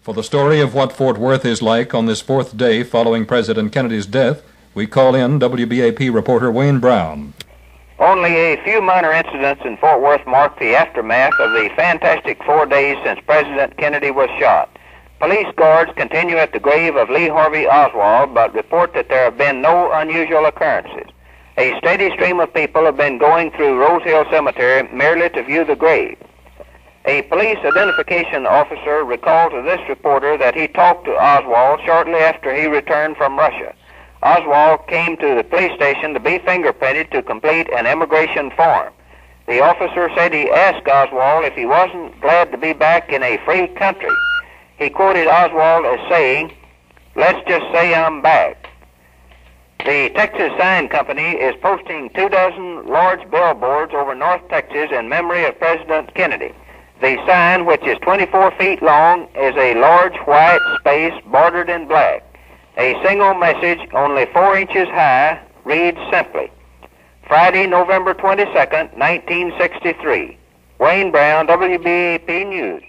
For the story of what Fort Worth is like on this fourth day following President Kennedy's death, we call in WBAP reporter Wayne Brown. Only a few minor incidents in Fort Worth mark the aftermath of the fantastic 4 days since President Kennedy was shot. Police guards continue at the grave of Lee Harvey Oswald, but report that there have been no unusual occurrences. A steady stream of people have been going through Rose Hill Cemetery merely to view the grave. A police identification officer recalled to this reporter that he talked to Oswald shortly after he returned from Russia. Oswald came to the police station to be fingerprinted to complete an immigration form. The officer said he asked Oswald if he wasn't glad to be back in a free country. He quoted Oswald as saying, "Let's just say I'm back." The Texas Sign Company is posting 24 large billboards over North Texas in memory of President Kennedy. The sign, which is 24 feet long, is a large white space bordered in black. A single message, only 4 inches high, reads simply, Friday, November 22nd, 1963. Wayne Brown, WBAP News.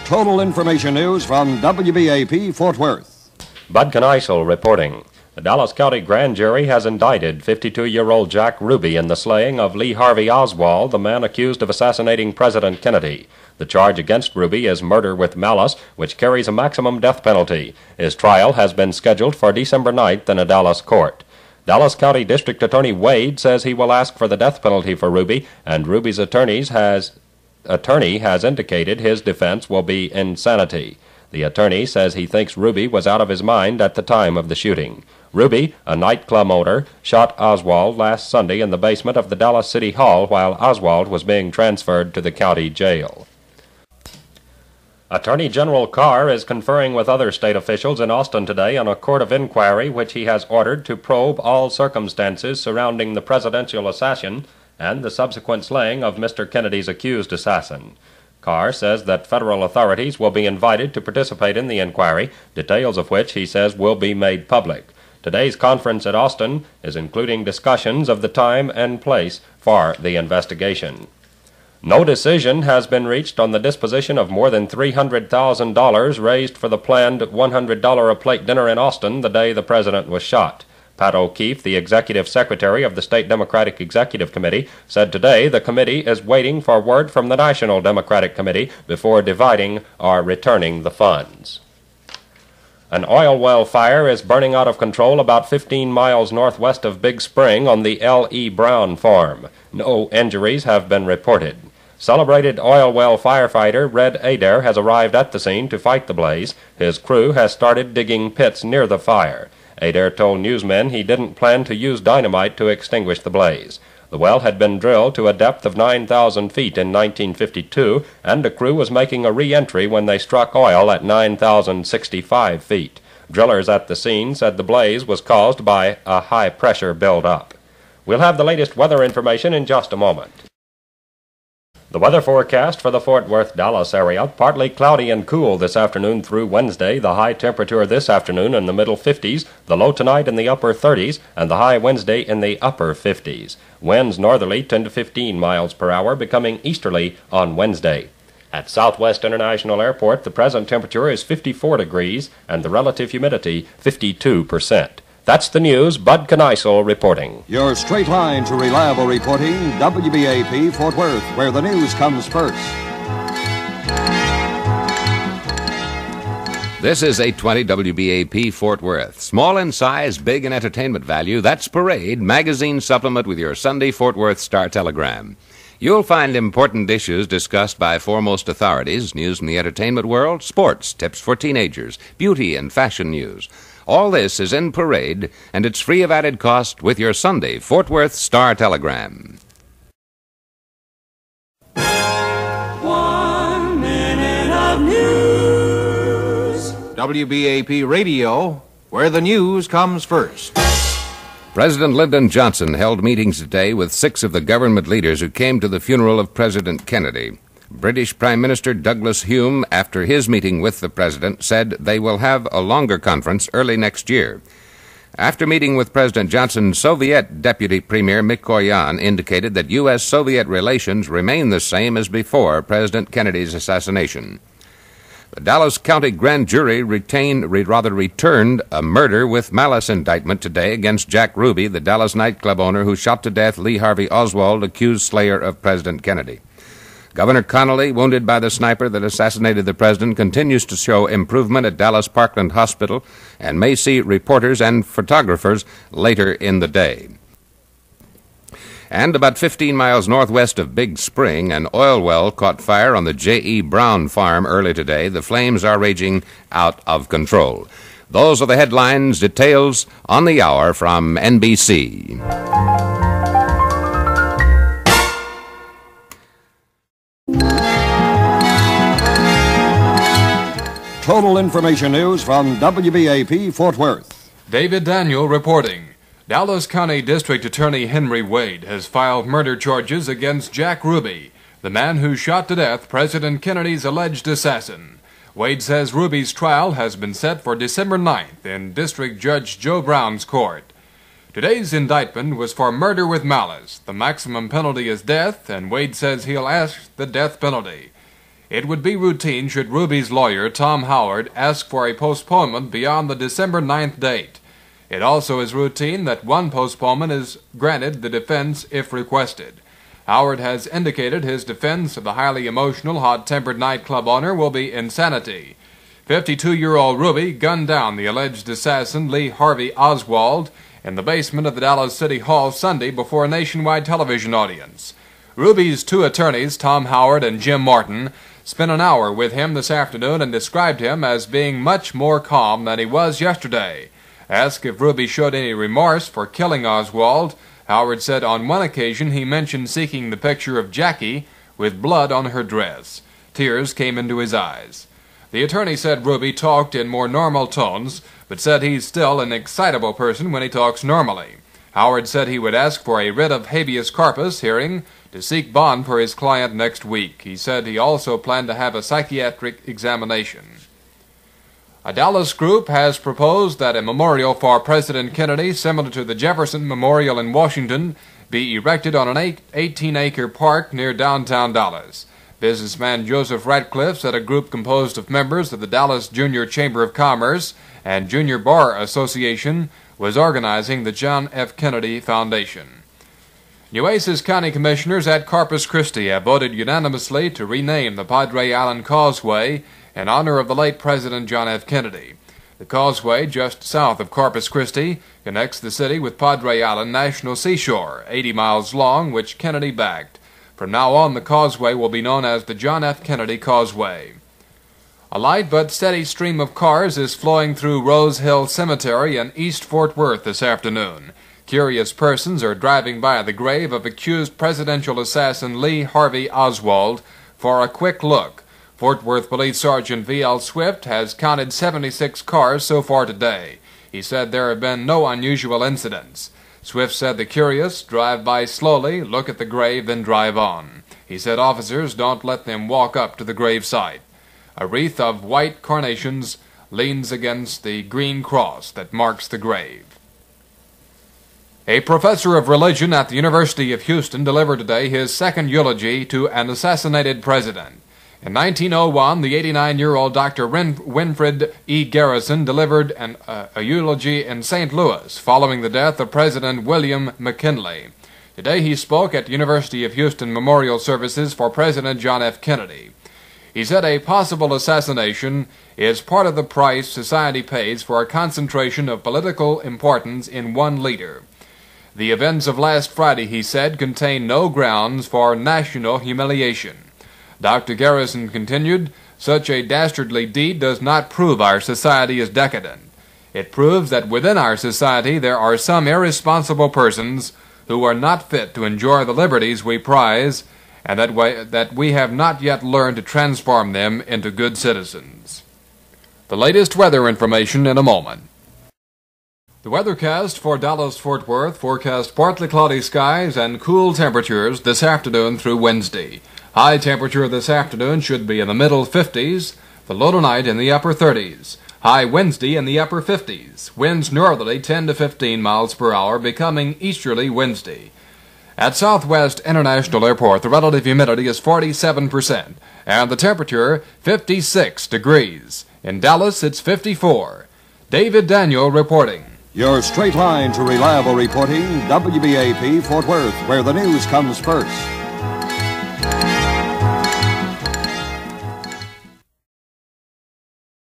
Total information news from WBAP Fort Worth. Bud Kneisel reporting. The Dallas County Grand Jury has indicted 52-year-old Jack Ruby in the slaying of Lee Harvey Oswald, the man accused of assassinating President Kennedy. The charge against Ruby is murder with malice, which carries a maximum death penalty. His trial has been scheduled for December 9th in a Dallas court. Dallas County District Attorney Wade says he will ask for the death penalty for Ruby, and Ruby's attorney has indicated his defense will be insanity. The attorney says he thinks Ruby was out of his mind at the time of the shooting. Ruby, a nightclub owner, shot Oswald last Sunday in the basement of the Dallas City Hall while Oswald was being transferred to the county jail. Attorney General Carr is conferring with other state officials in Austin today on a court of inquiry which he has ordered to probe all circumstances surrounding the presidential assassin and the subsequent slaying of Mr. Kennedy's accused assassin. Carr says that federal authorities will be invited to participate in the inquiry, details of which he says will be made public. Today's conference at Austin is including discussions of the time and place for the investigation. No decision has been reached on the disposition of more than $300,000 raised for the planned $100 a plate dinner in Austin the day the president was shot. Pat O'Keefe, the executive secretary of the State Democratic Executive Committee, said today the committee is waiting for word from the National Democratic Committee before dividing or returning the funds. An oil well fire is burning out of control about 15 miles northwest of Big Spring on the L.E. Brown farm. No injuries have been reported. Celebrated oil well firefighter Red Adair has arrived at the scene to fight the blaze. His crew has started digging pits near the fire. Adair told newsmen he didn't plan to use dynamite to extinguish the blaze. The well had been drilled to a depth of 9,000 feet in 1952, and the crew was making a re-entry when they struck oil at 9,065 feet. Drillers at the scene said the blaze was caused by a high-pressure buildup. We'll have the latest weather information in just a moment. The weather forecast for the Fort Worth-Dallas area, partly cloudy and cool this afternoon through Wednesday. The high temperature this afternoon in the middle 50s, the low tonight in the upper 30s, and the high Wednesday in the upper 50s. Winds northerly 10 to 15 miles per hour, becoming easterly on Wednesday. At Southwest International Airport, the present temperature is 54 degrees and the relative humidity 52%. That's the news. Bud Kneisel reporting. Your straight line to reliable reporting, WBAP Fort Worth, where the news comes first. This is 820 WBAP Fort Worth. Small in size, big in entertainment value, that's Parade, magazine supplement with your Sunday Fort Worth Star-Telegram. You'll find important issues discussed by foremost authorities, news from the entertainment world, sports, tips for teenagers, beauty and fashion news. All this is in Parade, and it's free of added cost with your Sunday Fort Worth Star-Telegram. 1 minute of news. WBAP-Radio, where the news comes first. President Lyndon Johnson held meetings today with 6 of the government leaders who came to the funeral of President Kennedy. British Prime Minister Douglas Hume, after his meeting with the president, said they will have a longer conference early next year. After meeting with President Johnson, Soviet Deputy Premier Mikoyan indicated that U.S.-Soviet relations remain the same as before President Kennedy's assassination. The Dallas County Grand Jury returned a murder with malice indictment today against Jack Ruby, the Dallas nightclub owner who shot to death Lee Harvey Oswald, accused slayer of President Kennedy. Governor Connolly, wounded by the sniper that assassinated the president, continues to show improvement at Dallas Parkland Hospital and may see reporters and photographers later in the day. And about 15 miles northwest of Big Spring, an oil well caught fire on the J.E. Brown farm early today. The flames are raging out of control. Those are the headlines. Details on the hour from NBC. Total information news from WBAP Fort Worth. David Daniel reporting. Dallas County District Attorney Henry Wade has filed murder charges against Jack Ruby, the man who shot to death President Kennedy's alleged assassin. Wade says Ruby's trial has been set for December 9th in District Judge Joe Brown's court. Today's indictment was for murder with malice. The maximum penalty is death, and Wade says he'll ask the death penalty. It would be routine should Ruby's lawyer, Tom Howard, ask for a postponement beyond the December 9th date. It also is routine that one postponement is granted the defense if requested. Howard has indicated his defense of the highly emotional, hot-tempered nightclub owner will be insanity. 52-year-old Ruby gunned down the alleged assassin Lee Harvey Oswald in the basement of the Dallas City Hall Sunday before a nationwide television audience. Ruby's two attorneys, Tom Howard and Jim Martin, spent an hour with him this afternoon and described him as being much more calm than he was yesterday. Asked if Ruby showed any remorse for killing Oswald, Howard said on one occasion he mentioned seeking the picture of Jackie with blood on her dress. Tears came into his eyes. The attorney said Ruby talked in more normal tones, but said he's still an excitable person when he talks normally. Howard said he would ask for a writ of habeas corpus hearing to seek bond for his client next week. He said he also planned to have a psychiatric examination. A Dallas group has proposed that a memorial for President Kennedy, similar to the Jefferson Memorial in Washington, be erected on an 18-acre park near downtown Dallas. Businessman Joseph Ratcliffe said a group composed of members of the Dallas Junior Chamber of Commerce and Junior Bar Association was organizing the John F. Kennedy Foundation. Nueces County Commissioners at Corpus Christi have voted unanimously to rename the Padre Island Causeway in honor of the late President John F. Kennedy. The causeway, just south of Corpus Christi, connects the city with Padre Island National Seashore, 80 miles long, which Kennedy backed. From now on, the causeway will be known as the John F. Kennedy Causeway. A light but steady stream of cars is flowing through Rose Hill Cemetery in East Fort Worth this afternoon. Curious persons are driving by the grave of accused presidential assassin Lee Harvey Oswald for a quick look. Fort Worth Police Sergeant V.L. Swift has counted 76 cars so far today. He said there have been no unusual incidents. Swift said the curious drive by slowly, look at the grave, then drive on. He said officers don't let them walk up to the grave site. A wreath of white carnations leans against the green cross that marks the grave. A professor of religion at the University of Houston delivered today his second eulogy to an assassinated president. In 1901, the 89-year-old Dr. Winfred E. Garrison delivered a eulogy in St. Louis following the death of President William McKinley. Today he spoke at University of Houston memorial services for President John F. Kennedy. He said a possible assassination is part of the price society pays for a concentration of political importance in one leader. The events of last Friday, he said, contain no grounds for national humiliation. Dr. Garrison continued, such a dastardly deed does not prove our society is decadent. It proves that within our society there are some irresponsible persons who are not fit to enjoy the liberties we prize, and that we have not yet learned to transform them into good citizens. The latest weather information in a moment. The weathercast for Dallas-Fort Worth forecast partly cloudy skies and cool temperatures this afternoon through Wednesday. High temperature this afternoon should be in the middle 50s, the low tonight in the upper 30s. High Wednesday in the upper 50s. Winds northerly 10 to 15 miles per hour, becoming easterly Wednesday. At Southwest International Airport, the relative humidity is 47%, and the temperature 56 degrees. In Dallas, it's 54. David Daniel reporting. Your straight line to reliable reporting, WBAP Fort Worth, where the news comes first.